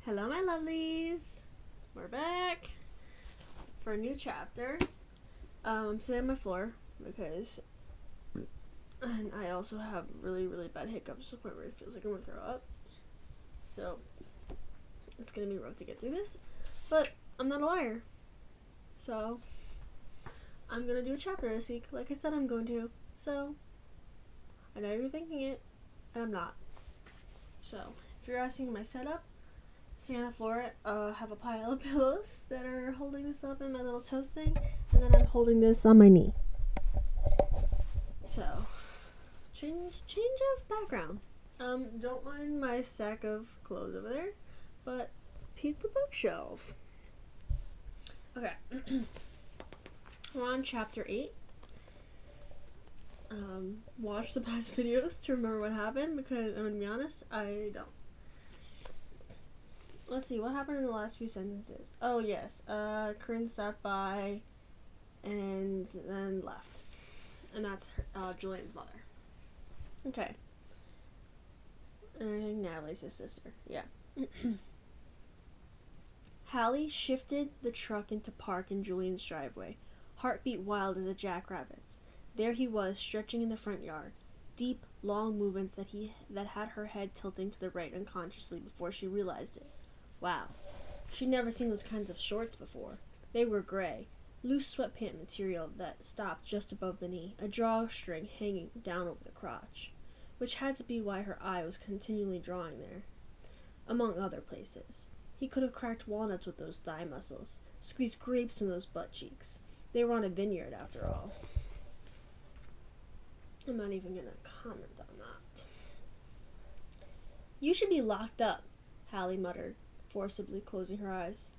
Hello, my lovelies. We're back for a new chapter. I'm sitting on my floor because, and I also have really, really bad hiccups to the point where it feels like I'm gonna throw up. So it's gonna be rough to get through this, but I'm not a liar. So I'm gonna do a chapter this week, like I said I'm going to. So I know you're thinking it, and I'm not. So if you're asking my setup. Sitting on the floor, have a pile of pillows that are holding this up in my little toast thing, and then I'm holding this on my knee. So, change of background. Don't mind my stack of clothes over there, but peep the bookshelf. Okay, we're on chapter 8. Watch the past videos to remember what happened, because I'm gonna be honest, I don't. Let's see, what happened in the last few sentences? Oh, yes. Corinne stopped by and then left. And that's Julian's mother. Okay. And I think Natalie's his sister. Yeah. Hallie shifted the truck into park in Julian's driveway. Heartbeat wild as a jackrabbit's. There he was, stretching in the front yard. Deep, long movements that had her head tilting to the right unconsciously before she realized it. Wow. She'd never seen those kinds of shorts before. They were gray, loose sweatpant material that stopped just above the knee, a drawstring hanging down over the crotch, which had to be why her eye was continually drawing there, among other places. He could have cracked walnuts with those thigh muscles, squeezed grapes in those butt cheeks. They were on a vineyard, after all. I'm not even gonna comment on that. You should be locked up, Hallie muttered, forcibly closing her eyes.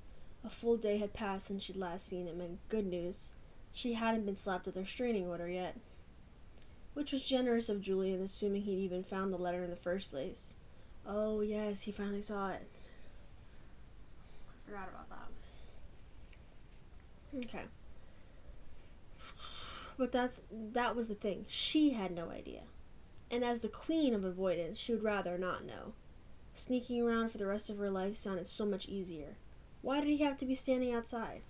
A full day had passed since she'd last seen him, and good news, she hadn't been slapped with a restraining order yet. Which was generous of Julian, assuming he'd even found the letter in the first place. Oh, yes, he finally saw it. I forgot about that. Okay. But that was the thing. She had no idea. And as the queen of avoidance, she would rather not know. Sneaking around for the rest of her life sounded so much easier. Why did he have to be standing outside?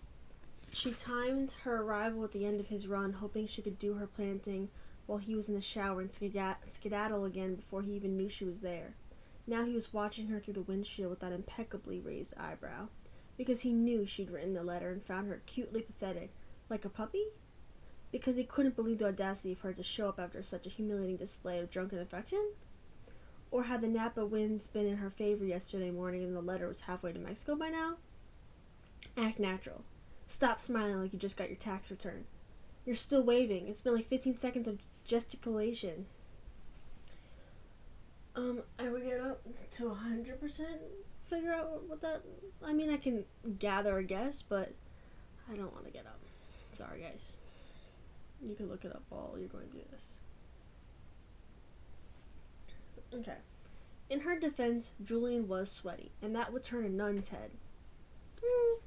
She timed her arrival at the end of his run, hoping she could do her planting while he was in the shower and skedaddle again before he even knew she was there. Now he was watching her through the windshield with that impeccably raised eyebrow, because he knew she'd written the letter and found her cutely pathetic, like a puppy? Because he couldn't believe the audacity for her to show up after such a humiliating display of drunken affection? Or had the Napa winds been in her favor yesterday morning and the letter was halfway to Mexico by now? Act natural. Stop smiling like you just got your tax return. You're still waving. It's been like 15 seconds of gesticulation. I would get up to 100% figure out what that... I mean, I can gather a guess, but I don't want to get up. Sorry, guys. You can look it up while you're going through this. Okay. In her defense, Julian was sweaty, and that would turn a nun's head. I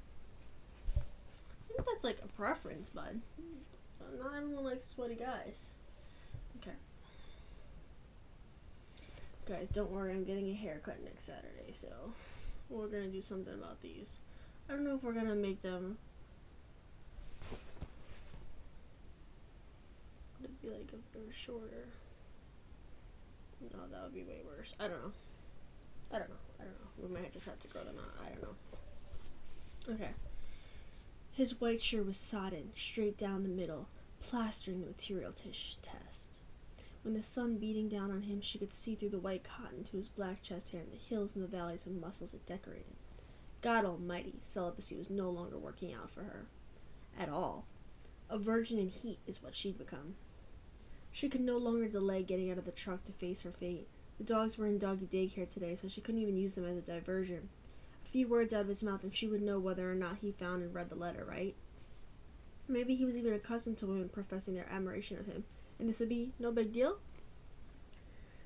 think that's like a preference, bud. Not everyone likes sweaty guys. Okay. Guys, don't worry, I'm getting a haircut next Saturday, so we're gonna do something about these. I don't know if we're gonna make them... Would it be like if they were shorter? No, that would be way worse. I don't know. We might just have to grow them out. I don't know. Okay. His white shirt was sodden, straight down the middle, plastering the material test. When the sun beating down on him, she could see through the white cotton to his black chest hair and the hills and the valleys of muscles it decorated. God almighty, celibacy was no longer working out for her. At all. A virgin in heat is what she'd become. She could no longer delay getting out of the truck to face her fate. The dogs were in doggy daycare today, so she couldn't even use them as a diversion. A few words out of his mouth and she would know whether or not he found and read the letter, right? Maybe he was even accustomed to women professing their admiration of him, and this would be no big deal?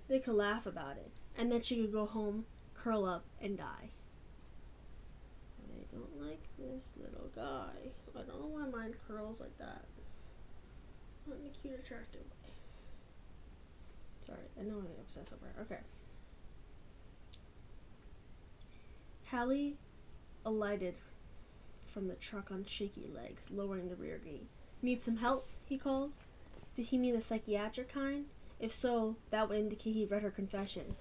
They could laugh about it, and then she could go home, curl up, and die. I don't like this little guy. I don't know why mine curls like that. Not in a cute, attractive way. Sorry, I know I'm obsessed over her. Okay. Hallie alighted from the truck on shaky legs, lowering the rear gate. Need some help? He called. Did he mean the psychiatric kind? If so, that would indicate he read her confession.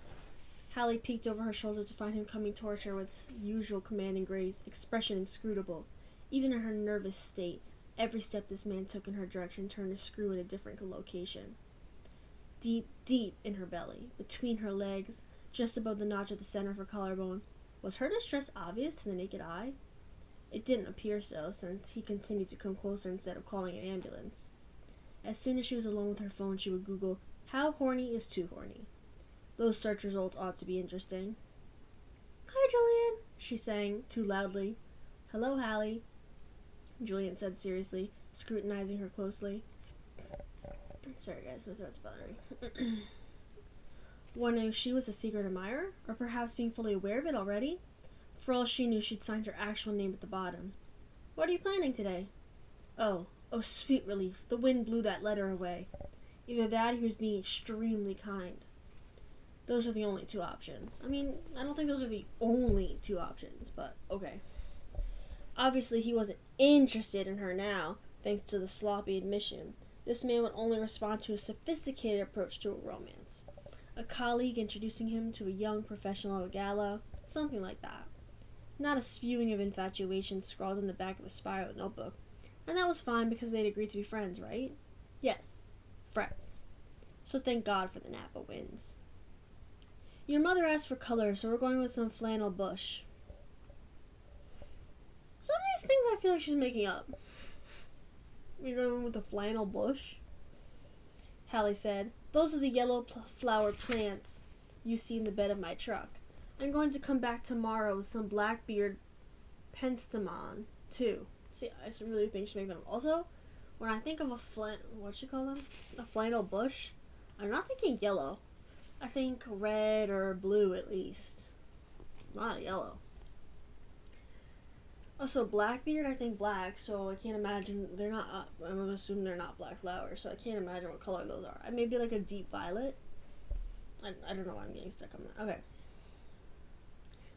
Hallie peeked over her shoulder to find him coming towards her with usual commanding grace, expression inscrutable. Even in her nervous state, every step this man took in her direction turned a screw in a different location. Deep, deep in her belly, between her legs, just above the notch at the center of her collarbone, was her distress obvious to the naked eye? It didn't appear so, since he continued to come closer instead of calling an ambulance. As soon as she was alone with her phone, she would Google, "How horny is too horny?" Those search results ought to be interesting. "Hi, Julian," she sang, too loudly. "Hello, Hallie," Julian said seriously, scrutinizing her closely. Sorry, guys, my throat's bothering me. Wondering if she was a secret admirer, or perhaps being fully aware of it already? For all she knew, she'd signed her actual name at the bottom. "What are you planning today?" Oh, sweet relief. The wind blew that letter away. Either that or he was being extremely kind. Those are the only two options. I mean, I don't think those are the only two options, but okay. Obviously, he wasn't interested in her now, thanks to the sloppy admission. This man would only respond to a sophisticated approach to a romance. A colleague introducing him to a young professional at a gala, something like that. Not a spewing of infatuation scrawled in the back of a spiral notebook. And that was fine because they'd agreed to be friends, right? Yes, friends. So thank God for the Napa winds. "Your mother asked for color, so we're going with some flannel bush." Some of these things I feel like she's making up. "You're going with the flannel bush?" Hallie said. "Those are the yellow flowered plants you see in the bed of my truck. I'm going to come back tomorrow with some Blackbeard penstemon, too." See, I really think she's making them. Also, when I think of a a flannel bush, I'm not thinking yellow. I think red or blue at least. Not yellow. Also, Blackbeard, I think black, so I can't imagine they're not. I'm gonna assume they're not black flowers, so I can't imagine what color those are. Maybe like a deep violet. I don't know why I'm getting stuck on that. Okay.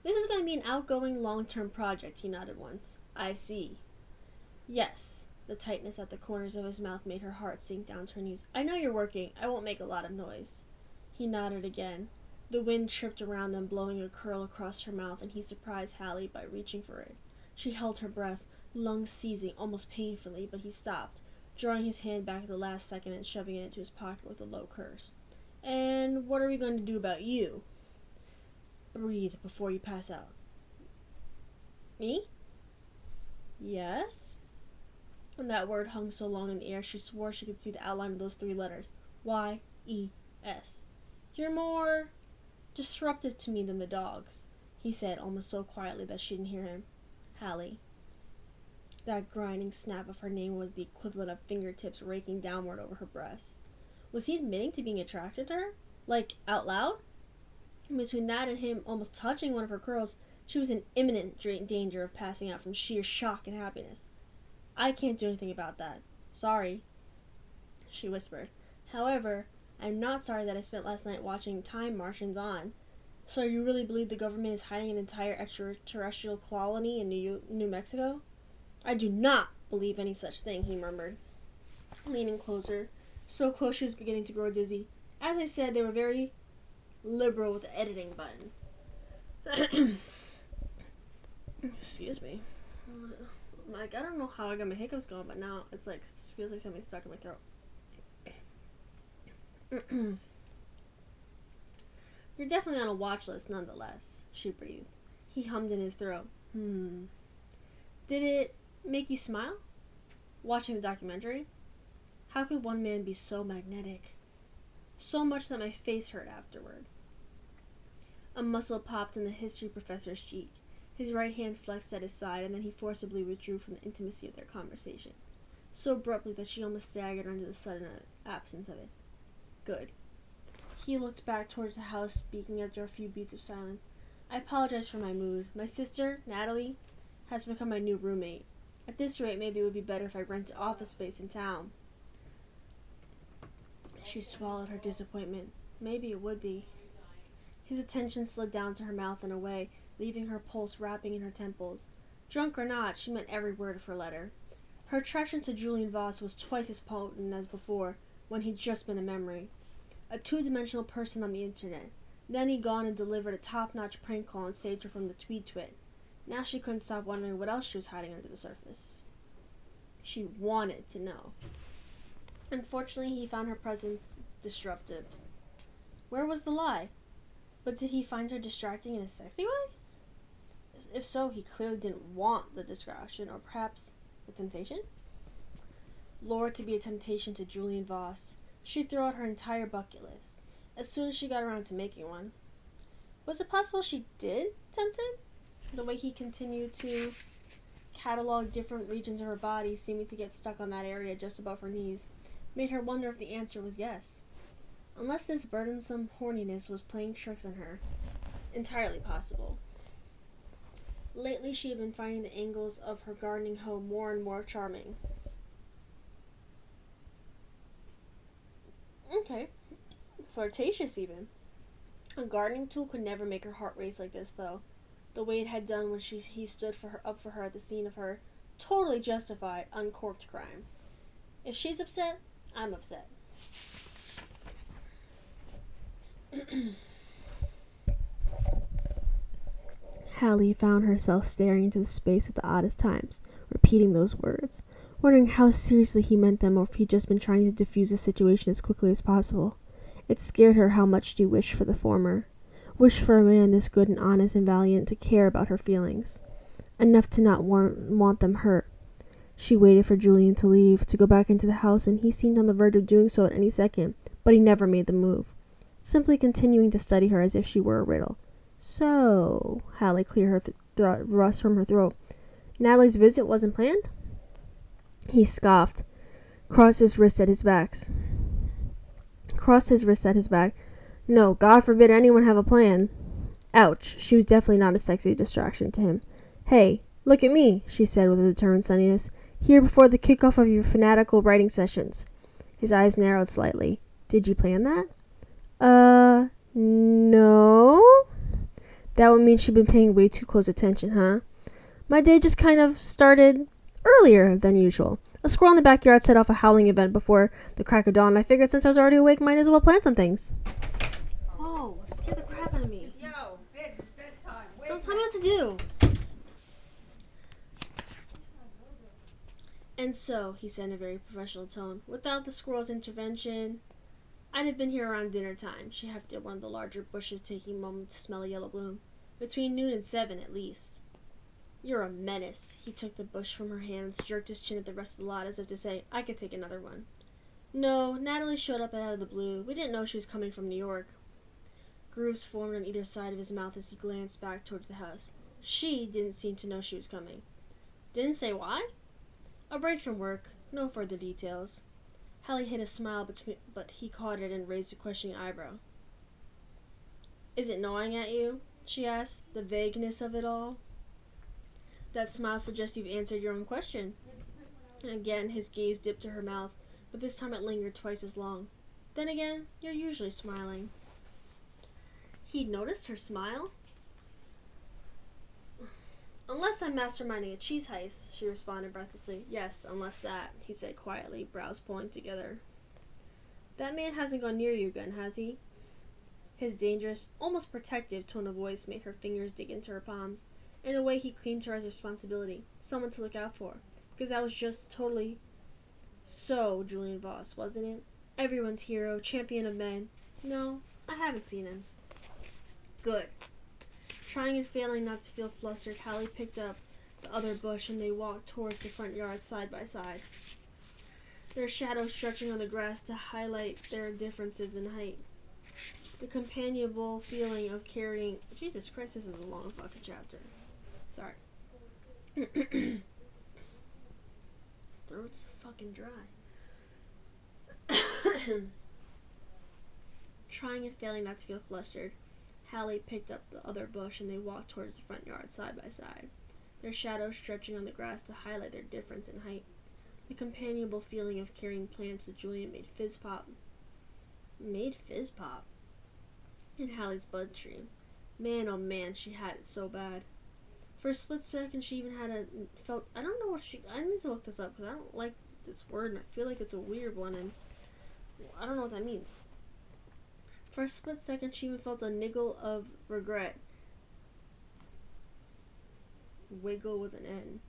"This is going to be an outgoing, long-term project," he nodded once. "I see." "Yes." The tightness at the corners of his mouth made her heart sink down to her knees. "I know you're working. I won't make a lot of noise." He nodded again. The wind tripped around them, blowing a curl across her mouth, and he surprised Hallie by reaching for it. She held her breath, lungs seizing almost painfully, but he stopped, drawing his hand back at the last second and shoving it into his pocket with a low curse. "And what are we going to do about you?" "Breathe before you pass out." "Me?" "Yes?" And that word hung so long in the air she swore she could see the outline of those three letters. Y-E-S. "You're more disruptive to me than the dogs," he said, almost so quietly that she didn't hear him. "Hallie." That grinding snap of her name was the equivalent of fingertips raking downward over her breast. Was he admitting to being attracted to her? Like, out loud? Between that and him almost touching one of her curls, she was in imminent danger of passing out from sheer shock and happiness. "I can't do anything about that. Sorry," she whispered. "However, I'm not sorry that I spent last night watching Time Martians on. So you really believe the government is hiding an entire extraterrestrial colony in New Mexico?" "I do not believe any such thing," he murmured, leaning closer, so close she was beginning to grow dizzy. "As I said, they were very liberal with the editing button." Excuse me. Like, I don't know how I got my hiccups going, but now it's like, feels like something's stuck in my throat. "You're definitely on a watch list nonetheless," she breathed. He hummed in his throat. "Did it make you smile? Watching the documentary? How could one man be so magnetic? So much that my face hurt afterward." A muscle popped in the history professor's cheek. His right hand flexed at his side, and then he forcibly withdrew from the intimacy of their conversation, so abruptly that she almost staggered under the sudden absence of it. "Good." He looked back towards the house, speaking after a few beats of silence. "I apologize for my mood. My sister, Natalie, has become my new roommate. At this rate, maybe it would be better if I rented office space in town." She swallowed her disappointment. Maybe it would be. His attention slid down to her mouth and away, leaving her pulse rapping in her temples. Drunk or not, she meant every word of her letter. Her attraction to Julian Voss was twice as potent as before, when he'd just been a memory. A two-dimensional person on the internet. Then he'd gone and delivered a top-notch prank call and saved her from the Tweed Twit. Now she couldn't stop wondering what else she was hiding under the surface. She wanted to know. Unfortunately, he found her presence disruptive. Where was the lie? But did he find her distracting in a sexy way? If so, he clearly didn't want the distraction, or perhaps the temptation? Lured to be a temptation to Julian Voss, she threw out her entire bucket list, as soon as she got around to making one. Was it possible she did tempt him? The way he continued to catalog different regions of her body, seeming to get stuck on that area just above her knees, made her wonder if the answer was yes. Unless this burdensome horniness was playing tricks on her. Entirely possible. Lately, she had been finding the angles of her gardening hoe more and more charming. Okay. Flirtatious, even. A gardening tool could never make her heart race like this, though. The way it had done when he stood up for her at the scene of her totally justified, uncorked crime. If she's upset, I'm upset. Hallie found herself staring into the space at the oddest times, repeating those words, wondering how seriously he meant them or if he'd just been trying to defuse the situation as quickly as possible. It scared her how much she wished for the former. Wished for a man this good and honest and valiant to care about her feelings. Enough to not want them hurt. She waited for Julian to leave, to go back into the house, and he seemed on the verge of doing so at any second, but he never made the move, simply continuing to study her as if she were a riddle. So, Hallie cleared her rust from her throat. Natalie's visit wasn't planned? He scoffed, crossed his wrist at his back. No, God forbid anyone have a plan. Ouch, she was definitely not a sexy distraction to him. Hey, look at me, she said with a determined sunniness. Here before the kickoff of your fanatical writing sessions. His eyes narrowed slightly. Did you plan that? No? That would mean she'd been paying way too close attention, huh? My day just kind of started earlier than usual. A squirrel in the backyard set off a howling event before the crack of dawn, and I figured since I was already awake, might as well plan some things. Oh, scared the crap out of me. Yo, bedtime. Don't tell me what to do. And so, he said in a very professional tone, without the squirrel's intervention, I'd have been here around dinner time. She hefted one of the larger bushes, taking a moment to smell a yellow bloom. Between noon and 7, at least. You're a menace. He took the bush from her hands, jerked his chin at the rest of the lot as if to say, I could take another one. No, Natalie showed up out of the blue. We didn't know she was coming from New York. Grooves formed on either side of his mouth as he glanced back towards the house. She didn't seem to know she was coming. Didn't say why? A break from work. No further details. Hallie hid a smile, but he caught it and raised a questioning eyebrow. Is it gnawing at you? She asked, the vagueness of it all. That smile suggests you've answered your own question. And again, his gaze dipped to her mouth, but this time it lingered twice as long. Then again, you're usually smiling. He'd noticed her smile. Unless I'm masterminding a cheese heist, she responded breathlessly. Yes, unless that, he said quietly, brows pulling together. That man hasn't gone near you again, has he? His dangerous, almost protective tone of voice made her fingers dig into her palms. In a way, he claimed her as a responsibility, someone to look out for, because that was just totally so Julian Voss, wasn't it? Everyone's hero, champion of men. No, I haven't seen him. Good. Trying and failing not to feel flustered, Hallie picked up the other bush and they walked towards the front yard side by side, their shadows stretching on the grass to highlight their differences in height. The companionable feeling of carrying... Jesus Christ, this is a long fucking chapter. Sorry. Throat's fucking dry. Trying and failing not to feel flustered, Hallie picked up the other bush and they walked towards the front yard side by side, their shadows stretching on the grass to highlight their difference in height. The companionable feeling of carrying plants with Julian made fizz pop in Hallie's bloodstream. Man, oh man, she had it so bad. For a split second, she even felt. I don't know what she. I need to look this up because I don't like this word and I feel like it's a weird one and I don't know what that means. For a split second, she even felt a niggle of regret. Wiggle with an N.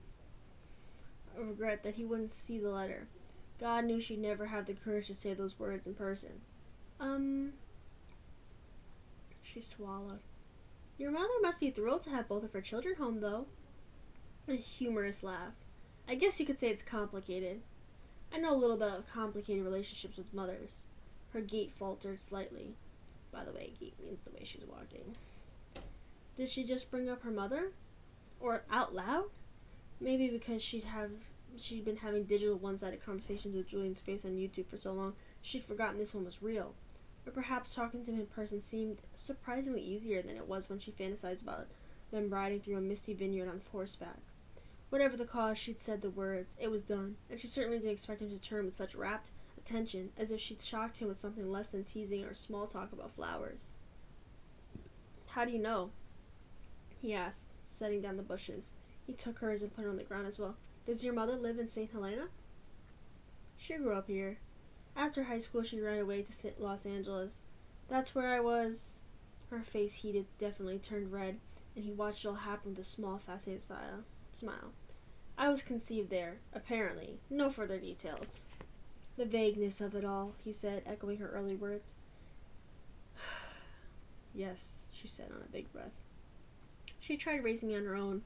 A regret that he wouldn't see the letter. God knew she'd never have the courage to say those words in person. She swallowed. Your mother must be thrilled to have both of her children home, though. A humorous laugh. I guess you could say it's complicated. I know a little bit of complicated relationships with mothers. Her gait faltered slightly. By the way, gait means the way she's walking. Did she just bring up her mother? Or out loud? Maybe because she'd been having digital one-sided conversations with Julian's face on YouTube for so long, she'd forgotten this one was real. Or perhaps talking to him in person seemed surprisingly easier than it was when she fantasized about them riding through a misty vineyard on horseback. Whatever the cause, she'd said the words. It was done, and she certainly didn't expect him to turn with such rapt attention, as if she'd shocked him with something less than teasing or small talk about flowers. How do you know? He asked, setting down the bushes. He took hers and put it on the ground as well. Does your mother live in St. Helena? She grew up here. After high school, she ran away to Los Angeles. That's where I was. Her face heated, definitely turned red, and he watched it all happen with a small, fascinated smile. I was conceived there, apparently. No further details. The vagueness of it all, he said, echoing her early words. Yes, she said on a big breath. She tried raising me on her own.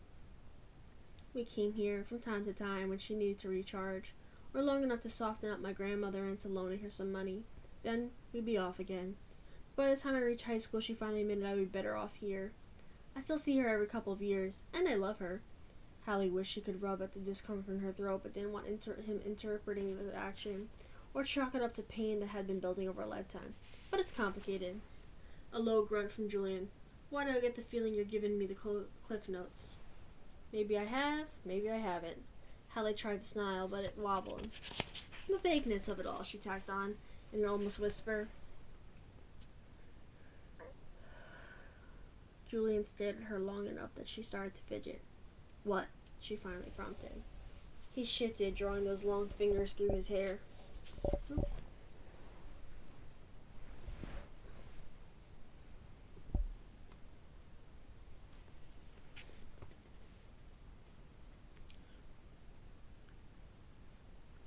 We came here from time to time when she needed to recharge, or long enough to soften up my grandmother into loaning her some money. Then we'd be off again. By the time I reached high school, she finally admitted I would be better off here. I still see her every couple of years, and I love her. Hallie wished she could rub at the discomfort in her throat, but didn't want him interpreting the action, or chalk it up to pain that had been building over a lifetime. But it's complicated. A low grunt from Julian. Why do I get the feeling you're giving me the cliff notes? Maybe I have, maybe I haven't. Hallie tried to smile, but it wobbled. The vagueness of it all, she tacked on, in an almost whisper. Julian stared at her long enough that she started to fidget. What? She finally prompted. He shifted, drawing those long fingers through his hair. Oops.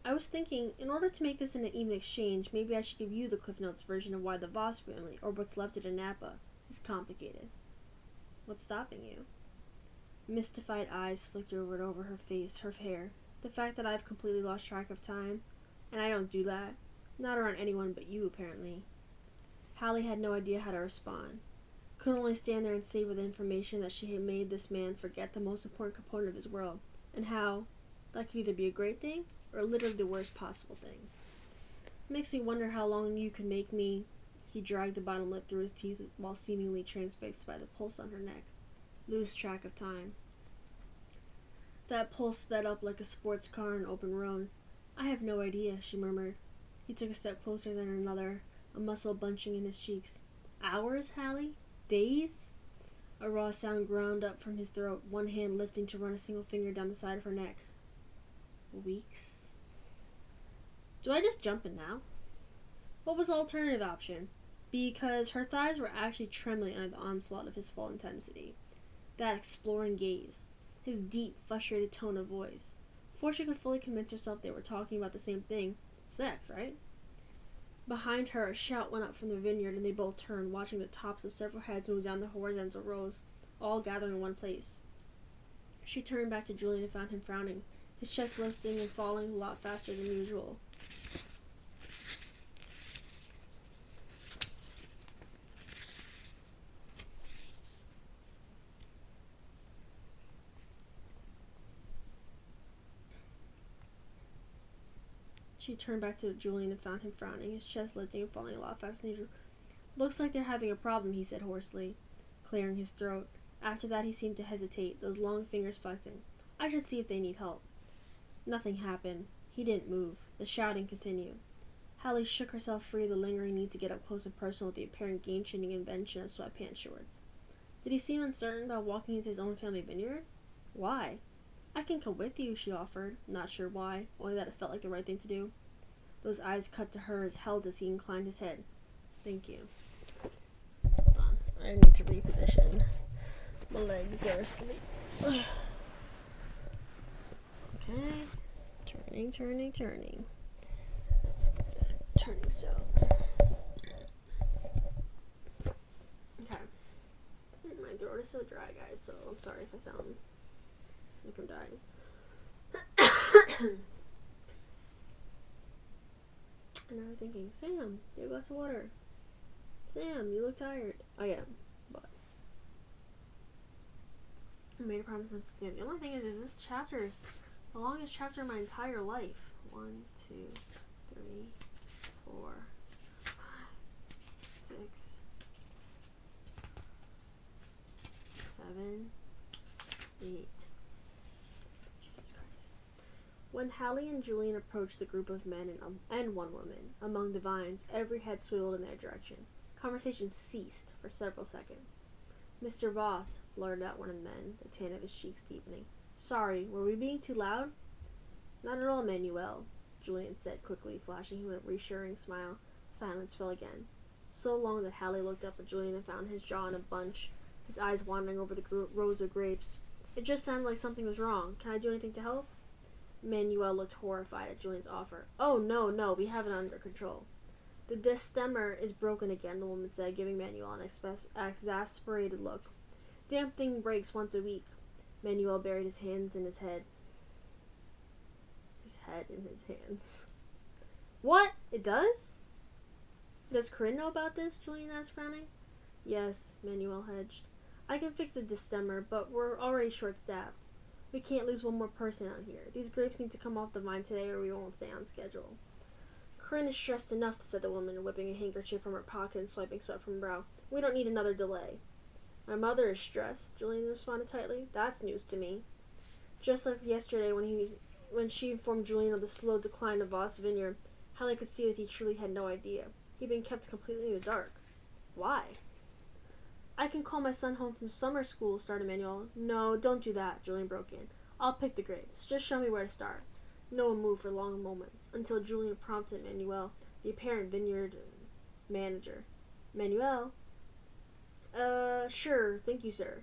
I was thinking, in order to make this an even exchange, maybe I should give you the Cliff Notes version of why the Voss family, or what's left of Napa, is complicated. What's stopping you? Mystified eyes flickered over her face, her hair. The fact that I've completely lost track of time, and I don't do that. Not around anyone but you, apparently. Hallie had no idea how to respond. Could only stand there and savor the information that she had made this man forget the most important component of his world, and how that could either be a great thing or literally the worst possible thing. Makes me wonder how long you could make me. He dragged the bottom lip through his teeth while seemingly transfixed by the pulse on her neck. Lose track of time. That pulse sped up like a sports car on an open road. I have no idea, she murmured. He took a step closer than another, a muscle bunching in his cheeks. Hours, Hallie? Days? A raw sound ground up from his throat, one hand lifting to run a single finger down the side of her neck. Weeks? Do I just jump in now? What was the alternative option? Because her thighs were actually trembling under the onslaught of his full intensity. That exploring gaze. His deep, frustrated tone of voice. Before she could fully convince herself they were talking about the same thing. Sex, right? Behind her, a shout went up from the vineyard, and they both turned, watching the tops of several heads move down the horizontal rows, all gathering in one place. She turned back to Julian and found him frowning, his chest lifting and falling a lot faster than usual. She turned back to Julian and found him frowning, his chest lifting and falling a lot faster than usual. Looks like they're having a problem, he said hoarsely, clearing his throat. After that he seemed to hesitate, those long fingers flexing. I should see if they need help. Nothing happened. He didn't move. The shouting continued. Hallie shook herself free of the lingering need to get up close and personal with the apparent game-changing invention of sweatpants shorts. Did he seem uncertain about walking into his own family vineyard? Why? I can come with you, she offered, not sure why, only that it felt like the right thing to do. Those eyes cut to hers, held as he inclined his head. Thank you. Hold on. I need to reposition. My legs are asleep. Okay. Turning. Turning stone. Okay. My throat is so dry, guys, so I'm sorry if I sound like I'm dying. And I was thinking, Sam, get a glass of water. Sam, you look tired. I am, but I made a promise I'm still. The only thing is this chapter's the longest chapter of my entire life. 1, 2, 3, 4, 5, 6, 7, 8. Jesus Christ. When Hallie and Julian approached the group of men and one woman among the vines, every head swiveled in their direction. Conversation ceased for several seconds. Mr. Voss blurted out one of the men, the tan of his cheeks deepening. Sorry, were we being too loud? Not at all, Manuel, Julian said quickly, flashing him a reassuring smile. Silence fell again. So long that Hallie looked up at Julian and found his jaw in a bunch, his eyes wandering over the rows of grapes. It just sounded like something was wrong. Can I do anything to help? Manuel looked horrified at Julian's offer. Oh, no, we have it under control. The destemmer is broken again, the woman said, giving Manuel an exasperated look. Damn thing breaks once a week. Manuel buried his hands in his head. His head in his hands. What? It does? Does Corinne know about this? Julian asked, frowning. Yes, Manuel hedged. I can fix the destemmer, but we're already short-staffed. We can't lose one more person out here. These grapes need to come off the vine today or we won't stay on schedule. Corinne is stressed enough, said the woman, whipping a handkerchief from her pocket and swiping sweat from her brow. We don't need another delay. My mother is stressed, Julian responded tightly. That's news to me. Just like yesterday when she informed Julian of the slow decline of Voss Vineyard, Hallie could see that he truly had no idea. He'd been kept completely in the dark. Why? I can call my son home from summer school, started Manuel. No, don't do that, Julian broke in. I'll pick the grapes. Just show me where to start. No one moved for long moments, until Julian prompted Manuel, the apparent vineyard manager. Manuel? Sure, thank you, sir.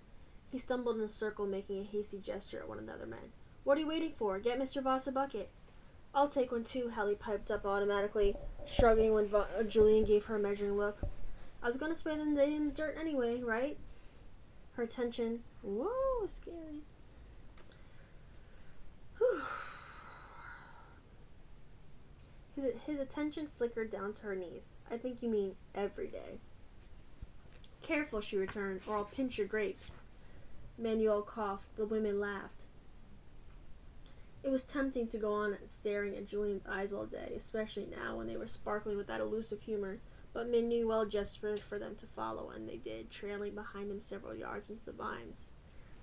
He stumbled in a circle, making a hasty gesture at one of the other men. What are you waiting for? Get Mr. Voss a bucket. I'll take one too, Hallie piped up automatically, shrugging when Julian gave her a measuring look. I was going to spray them in the dirt anyway, right? Her attention... Whoa, scary. Whew. His attention flickered down to her knees. I think you mean every day. Careful, she returned, or I'll pinch your grapes. Manuel coughed. The women laughed. It was tempting to go on staring at Julian's eyes all day, especially now when they were sparkling with that elusive humor, but Manuel gestured for them to follow, and they did, trailing behind him several yards into the vines.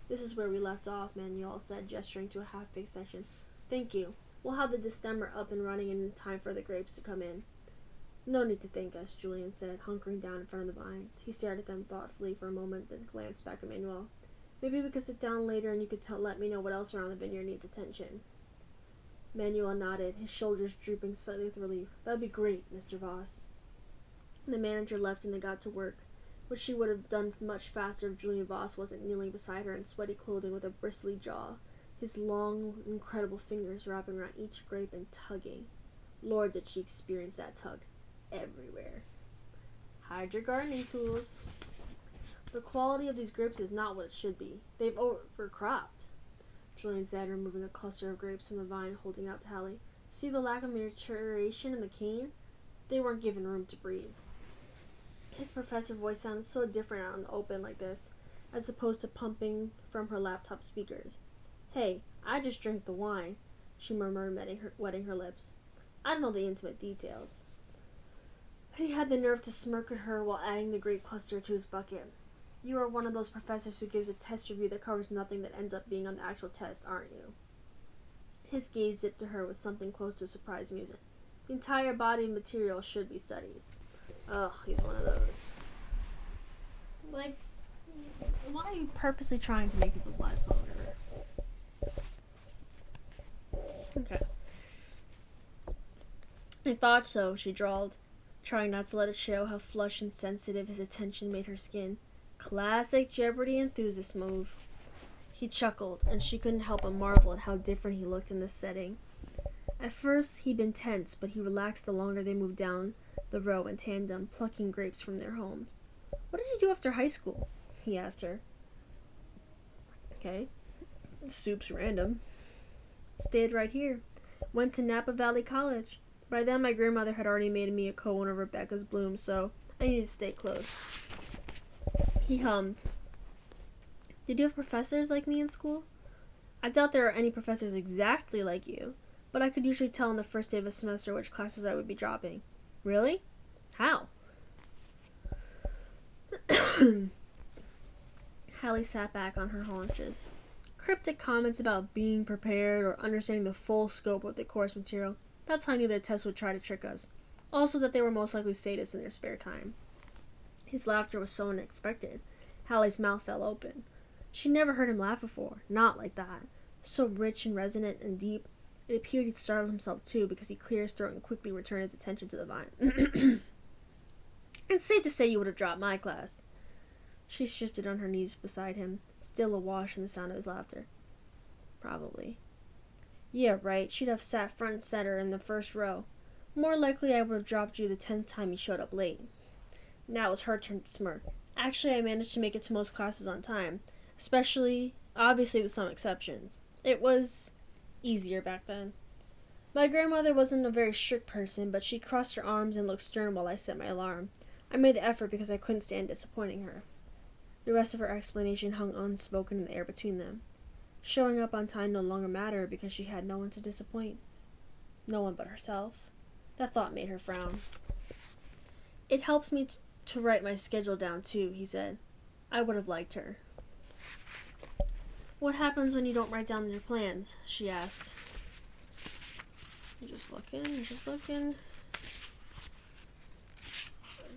This is where we left off, Manuel said, gesturing to a half-baked section. Thank you. We'll have the destemmer up and running in time for the grapes to come in. No need to thank us, Julian said, hunkering down in front of the vines. He stared at them thoughtfully for a moment, then glanced back at Manuel. Maybe we could sit down later and you could let me know what else around the vineyard needs attention. Manuel nodded, his shoulders drooping slightly with relief. That'd be great, Mr. Voss. The manager left and they got to work, which she would have done much faster if Julian Voss wasn't kneeling beside her in sweaty clothing with a bristly jaw, his long, incredible fingers wrapping around each grape and tugging. Lord, did she experience that tug everywhere. Hide your gardening tools. The quality of these grapes is not what it should be. They've overcropped, Julian said, removing a cluster of grapes from the vine, holding out to Hallie. See the lack of maturation in the cane? They weren't given room to breathe. His professor voice sounded so different out in the open like this, as opposed to pumping from her laptop speakers. Hey, I just drank the wine, she murmured, wetting her lips. I don't know the intimate details. He had the nerve to smirk at her while adding the grape cluster to his bucket. You are one of those professors who gives a test review that covers nothing that ends up being on the actual test, aren't you? His gaze zipped to her with something close to surprised amusement. The entire body of material should be studied. Ugh, he's one of those. Like, Why are you purposely trying to make people's lives harder? Okay. I thought so, she drawled, trying not to let it show how flushed and sensitive his attention made her skin. Classic Jeopardy enthusiast move. He chuckled, and she couldn't help but marvel at how different he looked in this setting. At first, he'd been tense, but he relaxed the longer they moved down the row in tandem, plucking grapes from their homes. What did you do after high school? He asked her. Okay. Soup's random. Stayed right here. Went to Napa Valley College. By then, my grandmother had already made me a co-owner of Rebecca's Bloom, so I needed to stay close. He hummed. Did you have professors like me in school? I doubt there are any professors exactly like you, but I could usually tell on the first day of a semester which classes I would be dropping. Really? How? Hallie sat back on her haunches. Cryptic comments about being prepared or understanding the full scope of the course material. That's how I knew their tests would try to trick us. Also that they were most likely sadists in their spare time. His laughter was so unexpected. Hallie's mouth fell open. She'd never heard him laugh before. Not like that. So rich and resonant and deep. It appeared he'd startled himself too, because he cleared his throat and quickly returned his attention to the vine. It's safe to say you would have dropped my class. She shifted on her knees beside him, still awash in the sound of his laughter. Probably. Yeah, right. She'd have sat front and center in the first row. More likely I would have dropped you the 10th time you showed up late. Now it was her turn to smirk. Actually, I managed to make it to most classes on time. Obviously with some exceptions. It was easier back then. My grandmother wasn't a very strict person, but she crossed her arms and looked stern while I set my alarm. I made the effort because I couldn't stand disappointing her. The rest of her explanation hung unspoken in the air between them. Showing up on time no longer mattered because she had no one to disappoint. No one but herself. That thought made her frown. It helps me to write my schedule down too, he said. I would have liked her. What happens when you don't write down your plans? She asked. Just looking.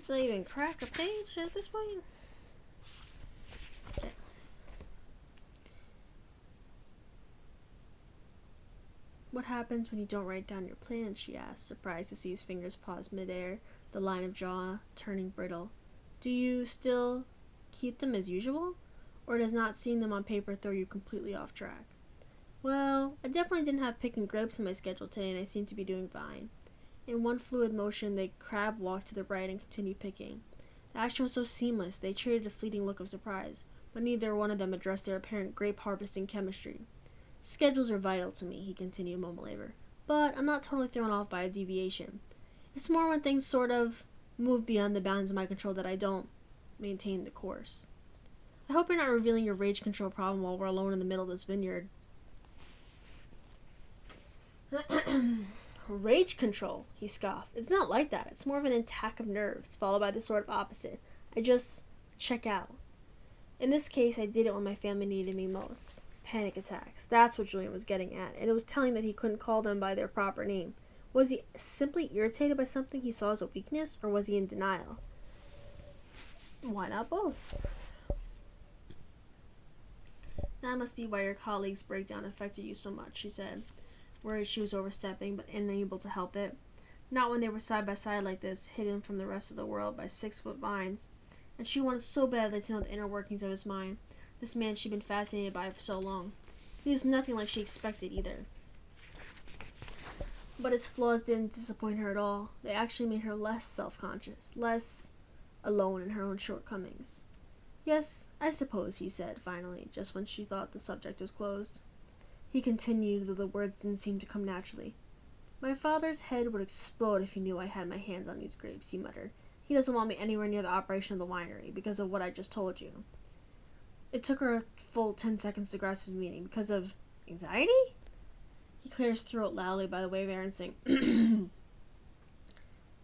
Did I even crack a page at this point? Okay. What happens when you don't write down your plans? She asked, surprised to see his fingers pause midair, the line of jaw turning brittle. Do you still keep them as usual? Or does not seeing them on paper throw you completely off track? Well, I definitely didn't have picking grapes in my schedule today, and I seem to be doing fine. In one fluid motion, they crab walked to the right and continued picking. The action was so seamless, they traded a fleeting look of surprise, but neither one of them addressed their apparent grape harvesting chemistry. Schedules are vital to me, he continued a moment later, but I'm not totally thrown off by a deviation. It's more when things sort of move beyond the bounds of my control that I don't maintain the course. I hope you're not revealing your rage control problem while we're alone in the middle of this vineyard. Rage control, he scoffed. It's not like that. It's more of an attack of nerves, followed by the sort of opposite. I just check out. In this case, I did it when my family needed me most. Panic attacks. That's what Julian was getting at, and it was telling that he couldn't call them by their proper name. Was he simply irritated by something he saw as a weakness, or was he in denial? Why not both? That must be why your colleague's breakdown affected you so much, she said, worried she was overstepping, but unable to help it. Not when they were side by side like this, hidden from the rest of the world by 6-foot vines. And she wanted so badly to know the inner workings of his mind. This man she'd been fascinated by for so long. He was nothing like she expected either. But his flaws didn't disappoint her at all. They actually made her less self-conscious, less alone in her own shortcomings. Yes, I suppose, he said, finally, just when she thought the subject was closed. He continued, though the words didn't seem to come naturally. My father's head would explode if he knew I had my hands on these grapes, he muttered. He doesn't want me anywhere near the operation of the winery, because of what I just told you. It took her a full 10 seconds to grasp his meaning. Because of anxiety? He cleared his throat loudly by the way of answering.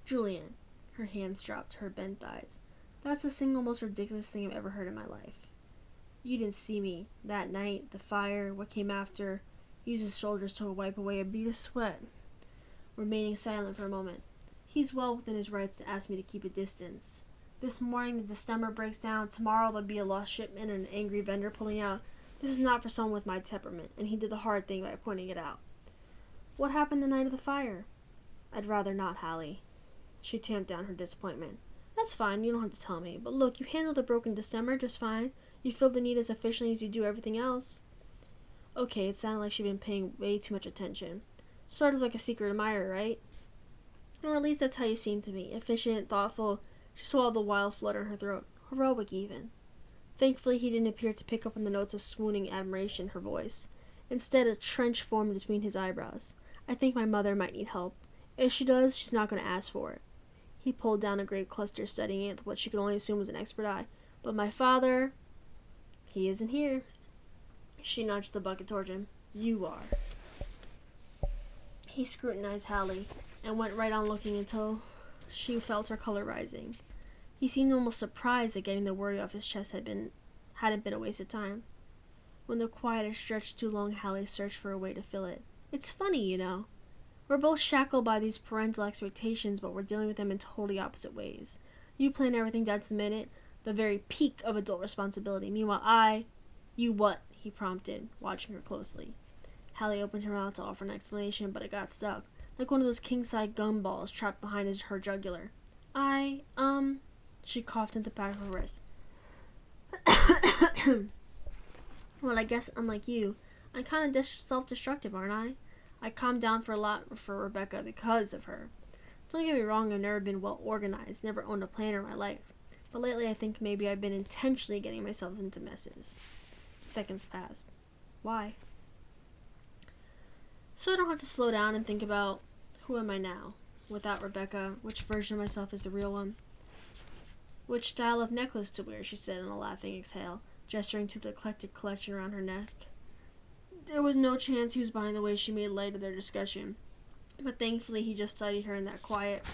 Julian. Her hands dropped to her bent thighs. That's the single most ridiculous thing I've ever heard in my life. You didn't see me. That night, the fire, what came after, used his shoulders to wipe away a bead of sweat. Remaining silent for a moment. He's well within his rights to ask me to keep a distance. This morning the destemmer breaks down. Tomorrow there'll be a lost shipment and an angry vendor pulling out. This is not for someone with my temperament, and he did the hard thing by pointing it out. What happened the night of the fire? I'd rather not, Hallie. She tamped down her disappointment. That's fine, you don't have to tell me. But look, you handled the broken destemmer just fine. You filled the need as efficiently as you do everything else. Okay, it sounded like she'd been paying way too much attention. Sort of like a secret admirer, right? Or at least that's how you seemed to me. Efficient, thoughtful. She swallowed the wild flutter in her throat. Heroic, even. Thankfully, he didn't appear to pick up on the notes of swooning admiration in her voice. Instead, a trench formed between his eyebrows. I think my mother might need help. If she does, she's not going to ask for it. He pulled down a grape cluster, studying it with what she could only assume was an expert eye. But my father, he isn't here. She nudged the bucket toward him. You are. He scrutinized Hallie and went right on looking until she felt her color rising. He seemed almost surprised that getting the worry off his chest hadn't been a waste of time. When the quiet had stretched too long, Hallie searched for a way to fill it. It's funny, you know. We're both shackled by these parental expectations, but we're dealing with them in totally opposite ways. You plan everything down to the minute, the very peak of adult responsibility. Meanwhile, You what? He prompted, watching her closely. Hallie opened her mouth to offer an explanation, but it got stuck, like one of those king-size gumballs trapped behind her jugular. She coughed into the back of her wrist. Well, I guess, unlike you, I'm kind of self-destructive, aren't I? I calmed down for a lot for Rebecca because of her. Don't get me wrong, I've never been well organized, never owned a planner in my life. But lately I think maybe I've been intentionally getting myself into messes. Seconds passed. Why? So I don't have to slow down and think about, who am I now? Without Rebecca, which version of myself is the real one? Which style of necklace to wear, she said in a laughing exhale, gesturing to the eclectic collection around her neck. There was no chance he was buying the way she made light of their discussion, but thankfully he just studied her in that quiet,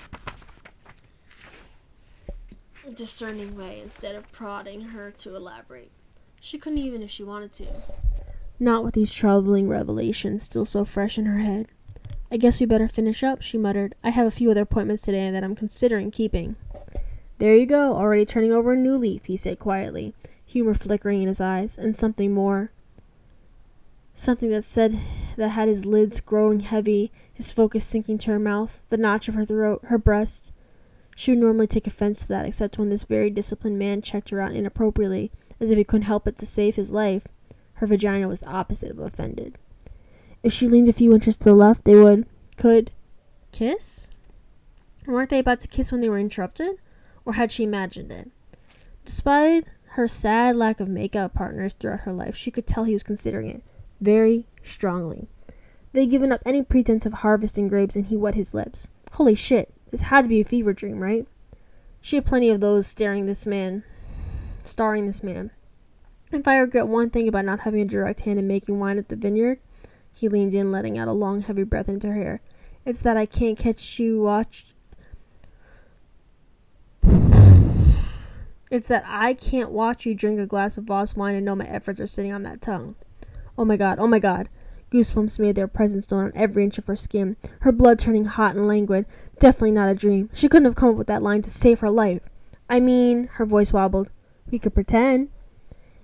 discerning way instead of prodding her to elaborate. She couldn't even if she wanted to. Not with these troubling revelations still so fresh in her head. I guess we better finish up, she muttered. I have a few other appointments today that I'm considering keeping. There you go, already turning over a new leaf, he said quietly, humor flickering in his eyes, and something more. Something that had his lids growing heavy, his focus sinking to her mouth, the notch of her throat, her breast. She would normally take offense to that, except when this very disciplined man checked her out inappropriately, as if he couldn't help it to save his life. Her vagina was the opposite of offended. If she leaned a few inches to the left, they could kiss? Weren't they about to kiss when they were interrupted? Or had she imagined it? Despite her sad lack of make-out partners throughout her life, she could tell he was considering it very strongly. They'd given up any pretense of harvesting grapes, and he wet his lips. Holy shit, this had to be a fever dream, right? She had plenty of those starring this man. If I regret one thing about not having a direct hand in making wine at the vineyard, he leaned in, letting out a long, heavy breath into her hair, it's that I can't catch you It's that I can't watch you drink a glass of Voss wine and know my efforts are sitting on that tongue. Oh my god. Goosebumps made their presence known on every inch of her skin, her blood turning hot and languid. Definitely not a dream. She couldn't have come up with that line to save her life. I mean, her voice wobbled. We could pretend.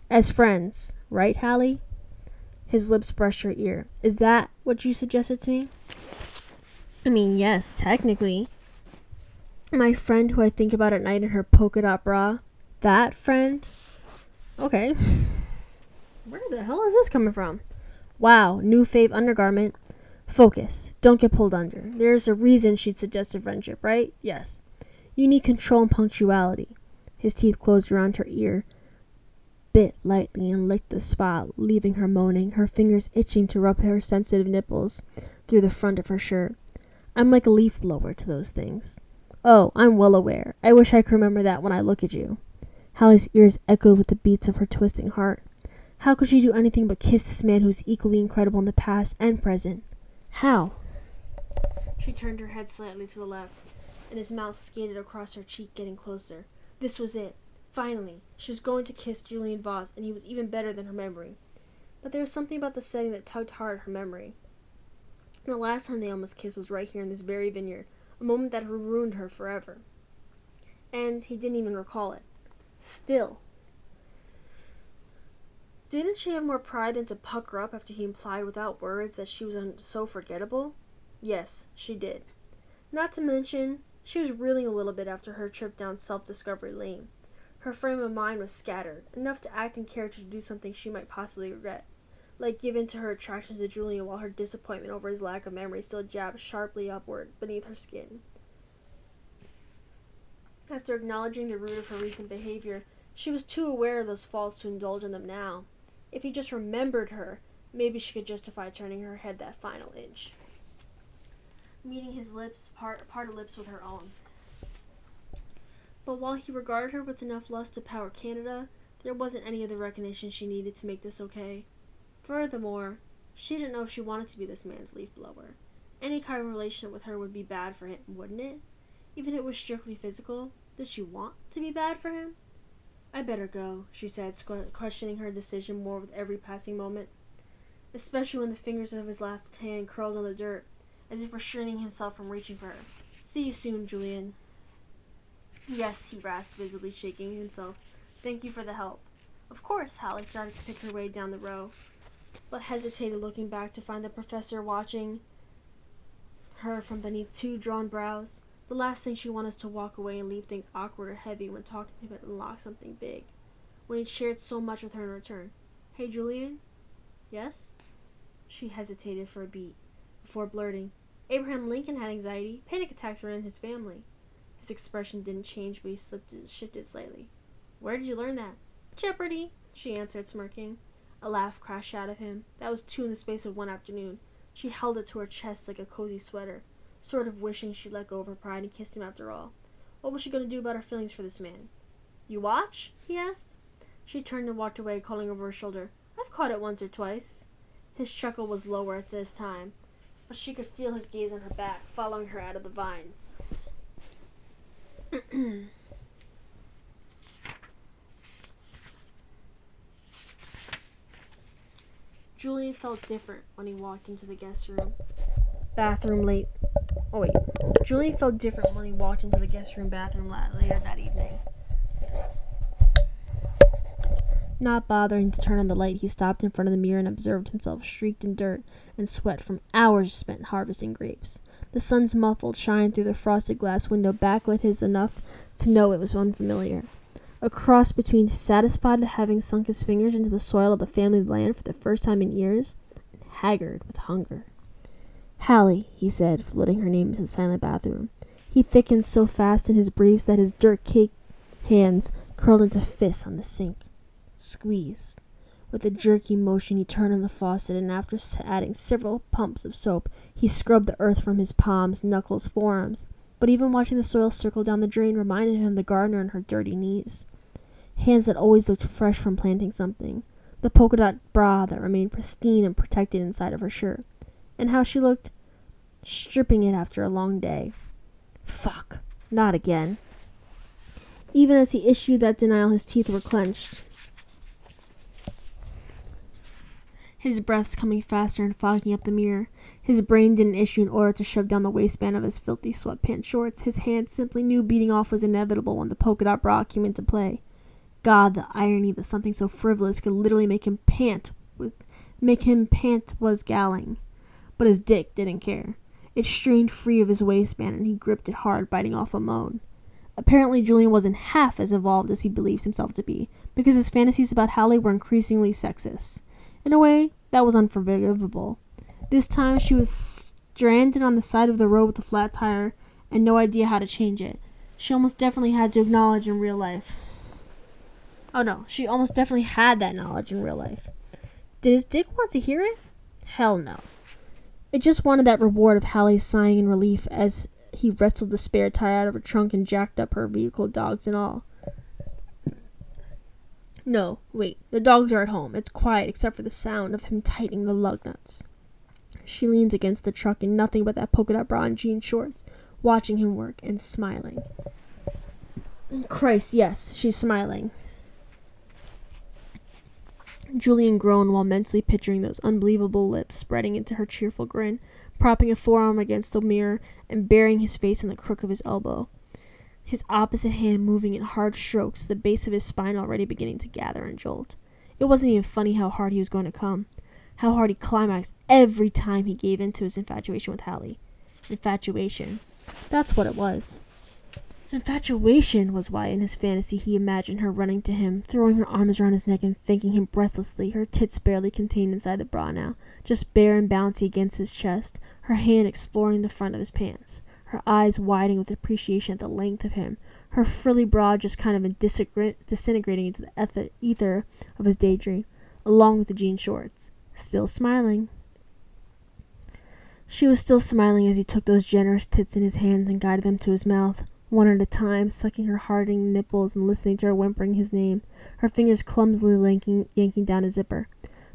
As friends, right, Hallie? His lips brushed her ear. Is that what you suggested to me? I mean, yes, technically. My friend who I think about at night in her polka dot bra. That friend? Okay. Where the hell is this coming from? Wow, new fave undergarment. Focus. Don't get pulled under. There's a reason she'd suggested friendship, right? Yes. You need control and punctuality. His teeth closed around her ear, bit lightly and licked the spot, leaving her moaning, her fingers itching to rub her sensitive nipples through the front of her shirt. I'm like a leaf blower to those things. Oh, I'm well aware. I wish I could remember that when I look at you. Hallie's ears echoed with the beats of her twisting heart. How could she do anything but kiss this man who was equally incredible in the past and present? How? She turned her head slightly to the left, and his mouth skated across her cheek, getting closer. This was it. Finally, she was going to kiss Julian Voss, and he was even better than her memory. But there was something about the setting that tugged hard at her memory. The last time they almost kissed was right here in this very vineyard, a moment that had ruined her forever. and he didn't even recall it. Still. Didn't she have more pride than to pucker up after he implied without words that she was so forgettable? Yes, she did. Not to mention, she was reeling a little bit after her trip down self-discovery lane. Her frame of mind was scattered, enough to act in character to do something she might possibly regret, like give in to her attraction to Julian while her disappointment over his lack of memory still jabbed sharply upward beneath her skin. After acknowledging the root of her recent behavior, she was too aware of those faults to indulge in them now. If he just remembered her, maybe she could justify turning her head that final inch. Meeting his lips, parted lips with her own. But while he regarded her with enough lust to power Canada, there wasn't any of the recognition she needed to make this okay. Furthermore, she didn't know if she wanted to be this man's leaf blower. Any kind of relationship with her would be bad for him, wouldn't it? Even if it was strictly physical, did she want to be bad for him? I better go, she said, questioning her decision more with every passing moment, especially when the fingers of his left hand curled on the dirt, as if restraining himself from reaching for her. See you soon, Julian. Yes, he rasped, visibly shaking himself. Thank you for the help. Of course, Hallie started to pick her way down the row, but hesitated, looking back to find the professor watching her from beneath two drawn brows. The last thing she wanted is to walk away and leave things awkward or heavy when talking to him and unlock something big, when he'd shared so much with her in return. Hey, Julian? Yes? She hesitated for a beat, before blurting, Abraham Lincoln had anxiety. Panic attacks were in his family. His expression didn't change, but he shifted slightly. Where did you learn that? Jeopardy, she answered, smirking. A laugh crashed out of him. That was two in the space of one afternoon. She held it to her chest like a cozy sweater, sort of wishing she'd let go of her pride and kissed him after all. What was she going to do about her feelings for this man? You watch? He asked. She turned and walked away, calling over her shoulder. I've caught it once or twice. His chuckle was lower at this time, but she could feel his gaze on her back, following her out of the vines. Julian felt different when he walked into the guest room. Julian felt different when he walked into the guest room bathroom later that evening. Not bothering to turn on the light, he stopped in front of the mirror and observed himself streaked in dirt and sweat from hours spent harvesting grapes. The sun's muffled shine through the frosted glass window backlit his enough to know it was unfamiliar. A cross between satisfied at having sunk his fingers into the soil of the family land for the first time in years, and haggard with hunger. Hallie, he said, floating her name into the silent bathroom. He thickened so fast in his briefs that his dirt-caked hands curled into fists on the sink. Squeeze. With a jerky motion, he turned on the faucet, and after adding several pumps of soap, he scrubbed the earth from his palms, knuckles, forearms. But even watching the soil circle down the drain reminded him of the gardener and her dirty knees. Hands that always looked fresh from planting something. The polka dot bra that remained pristine and protected inside of her shirt. And how she looked stripping it after a long day. Fuck. Not again. Even as he issued that denial, his teeth were clenched. His breaths coming faster and fogging up the mirror. His brain didn't issue an order to shove down the waistband of his filthy sweatpants shorts. His hands simply knew beating off was inevitable when the polka dot bra came into play. God, the irony that something so frivolous could literally make him pant was galling. But his dick didn't care. It strained free of his waistband, and he gripped it hard, biting off a moan. Apparently, Julian wasn't half as evolved as he believed himself to be, because his fantasies about Hallie were increasingly sexist. In a way, that was unforgivable. This time, she was stranded on the side of the road with a flat tire, and no idea how to change it. She almost definitely had that knowledge in real life. Did his dick want to hear it? Hell no. It just wanted that reward of Hallie's sighing in relief as he wrestled the spare tire out of her trunk and jacked up her vehicle, dogs and all. No, wait, the dogs are at home. It's quiet except for the sound of him tightening the lug nuts. She leans against the truck in nothing but that polka dot bra and jean shorts, watching him work and smiling. Christ, yes, she's smiling. Julian groaned while mentally picturing those unbelievable lips spreading into her cheerful grin, propping a forearm against the mirror and burying his face in the crook of his elbow. his opposite hand moving in hard strokes, the base of his spine already beginning to gather and jolt. It wasn't even funny how hard he was going to come, how hard he climaxed every time he gave in to his infatuation with Hallie. Infatuation. That's what it was. Infatuation was why in his fantasy he imagined her running to him, throwing her arms around his neck and thanking him breathlessly, her tits barely contained inside the bra now, just bare and bouncy against his chest, her hand exploring the front of his pants, her eyes widening with appreciation at the length of him, her frilly bra just kind of disintegrating into the ether of his daydream, along with the jean shorts. Still smiling. She was still smiling as he took those generous tits in his hands and guided them to his mouth, one at a time, sucking her hardening nipples and listening to her whimpering his name, her fingers clumsily yanking down his zipper.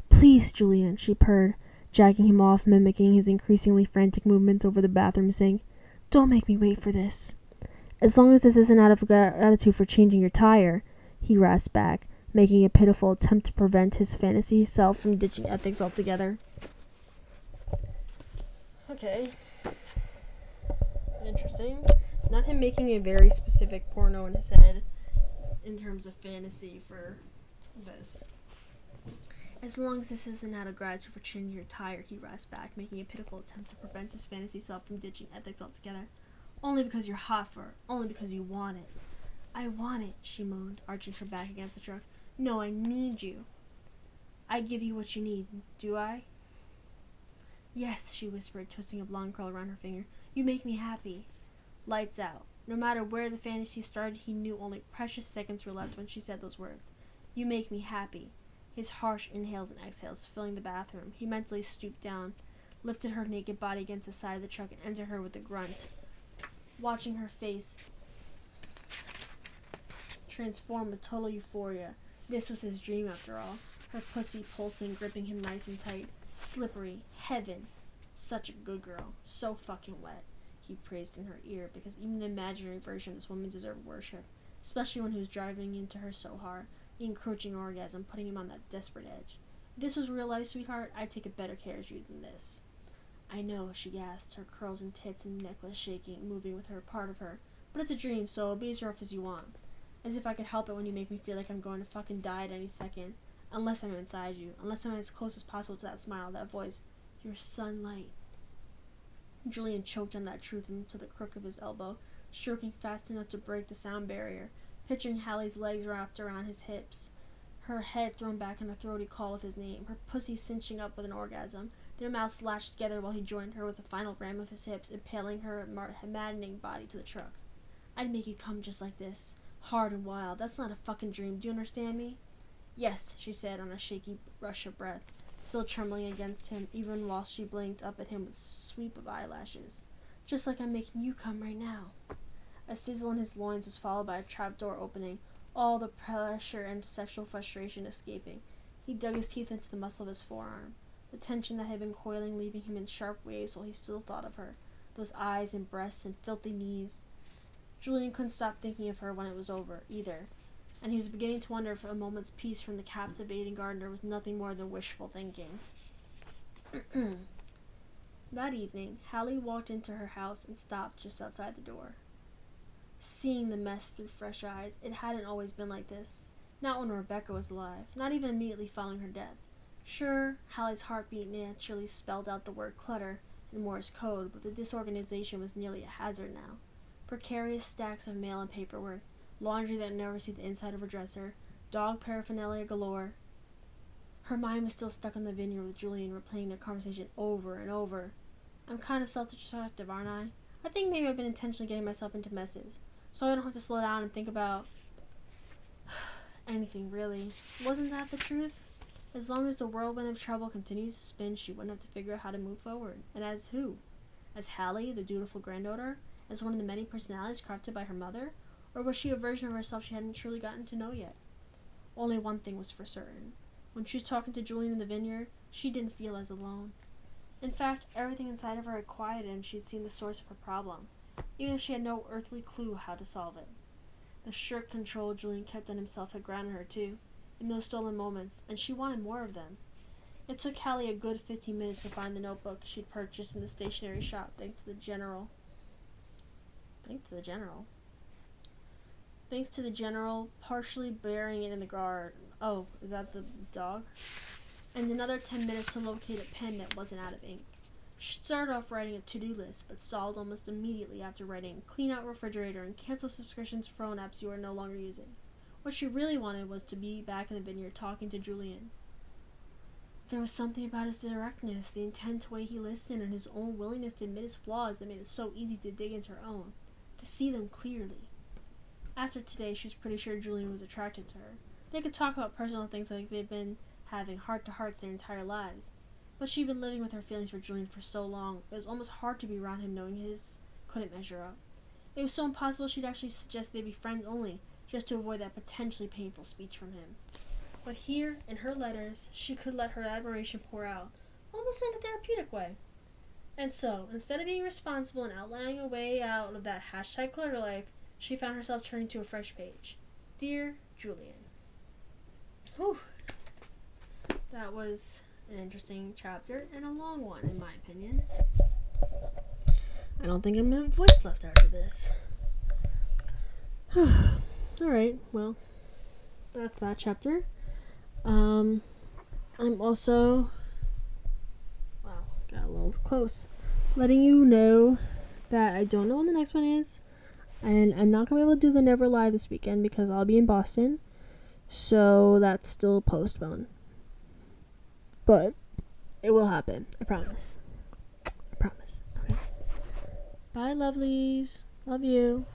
"Please, Julian," she purred, jacking him off, mimicking his increasingly frantic movements over the bathroom sink. "Don't make me wait for this." "As long as this isn't out of gratitude for changing your tire," he rasped back, making a pitiful attempt to prevent his fantasy self from ditching ethics altogether. Okay. Interesting. Not him making a very specific porno in his head in terms of fantasy for this. "As long as this isn't out of gratitude for changing your tire," he rasped back, making a pitiful attempt to prevent his fantasy self from ditching ethics altogether. "Only because you're hot for it. Only because you want it." "I want it," she moaned, arching her back against the truck. "No, I need you." "I give you what you need, do I?" "Yes," she whispered, twisting a blonde curl around her finger. "You make me happy." Lights out. No matter where the fantasy started, he knew only precious seconds were left when she said those words. "You make me happy." His harsh inhales and exhales filling the bathroom. He mentally stooped down, lifted her naked body against the side of the truck, and entered her with a grunt. Watching her face transform with total euphoria. This was his dream after all. Her pussy pulsing, gripping him nice and tight. Slippery. Heaven. Such a good girl. So fucking wet. He praised in her ear, because even the imaginary version of this woman deserved worship, especially when he was driving into her so hard, the encroaching orgasm putting him on that desperate edge. "If this was real life, sweetheart, I'd take a better care of you than this." "I know," she gasped, her curls and tits and necklace shaking, moving with her part of her. "But it's a dream, so be as rough as you want. As if I could help it when you make me feel like I'm going to fucking die at any second. Unless I'm inside you. Unless I'm as close as possible to that smile, that voice. You're sunlight." Julian choked on that truth into the crook of his elbow, stroking fast enough to break the sound barrier, picturing Hallie's legs wrapped around his hips, her head thrown back in a throaty call of his name, her pussy cinching up with an orgasm, their mouths lashed together while he joined her with a final ram of his hips, impaling her maddening body to the truck. "I'd make you come just like this. Hard and wild. That's not a fucking dream. Do you understand me?" "Yes," she said on a shaky rush of breath, still trembling against him, even while she blinked up at him with a sweep of eyelashes. "Just like I'm making you come right now." A sizzle in his loins was followed by a trapdoor opening, all the pressure and sexual frustration escaping. He dug his teeth into the muscle of his forearm, the tension that had been coiling leaving him in sharp waves while he still thought of her, those eyes and breasts and filthy knees. Julian couldn't stop thinking of her when it was over, either, and he was beginning to wonder if a moment's peace from the captivating gardener was nothing more than wishful thinking. That evening, Hallie walked into her house and stopped just outside the door. Seeing the mess through fresh eyes, it hadn't always been like this. Not when Rebecca was alive, not even immediately following her death. Sure, Hallie's heartbeat naturally spelled out the word clutter in Morse code, but the disorganization was nearly a hazard now. Precarious stacks of mail and paperwork, laundry that never see the inside of her dresser, dog paraphernalia galore. Her mind was still stuck on the vineyard with Julian, replaying their conversation over and over. "I'm kind of self-destructive, aren't I? I think maybe I've been intentionally getting myself into messes, so I don't have to slow down and think about anything, really. Wasn't that the truth? As long as the whirlwind of trouble continues to spin, she wouldn't have to figure out how to move forward. And as who? As Hallie, the dutiful granddaughter? As one of the many personalities crafted by her mother? Or was she a version of herself she hadn't truly gotten to know yet? Only one thing was for certain. When she was talking to Julian in the vineyard, she didn't feel as alone. In fact, everything inside of her had quieted and she'd seen the source of her problem, even if she had no earthly clue how to solve it. The strict control Julian kept on himself had grounded her too, in those stolen moments, and she wanted more of them. It took Hallie a good 15 minutes to find the notebook she'd purchased in the stationery shop, thanks to the General. thanks to the general partially burying it in the garden. Oh, is that the dog? And another 10 minutes to locate a pen that wasn't out of ink. She started off writing a to-do list, but stalled almost immediately after writing clean out refrigerator and cancel subscriptions for phone apps you are no longer using. What she really wanted was to be back in the vineyard talking to Julian. There was something about his directness, the intense way he listened, and his own willingness to admit his flaws that made it so easy to dig into her own, to see them clearly. After today, she was pretty sure Julian was attracted to her. They could talk about personal things like they'd been having heart-to-hearts their entire lives. But she'd been living with her feelings for Julian for so long, it was almost hard to be around him knowing his couldn't measure up. It was so impossible she'd actually suggest they be friends only, just to avoid that potentially painful speech from him. But here, in her letters, she could let her admiration pour out, almost in a therapeutic way. And so, instead of being responsible and outlining a way out of that hashtag clutter life, she found herself turning to a fresh page. Dear Julian. Whew. That was an interesting chapter and a long one, in my opinion. I don't think I'm going to have a voice left after this. Alright, well, that's that chapter. I'm also, wow, got a little close, letting you know that I don't know when the next one is, and I'm not going to be able to do the Never Lie this weekend because I'll be in Boston, so that's still postponed. But it will happen, I promise. I promise, okay? Bye, lovelies. Love you.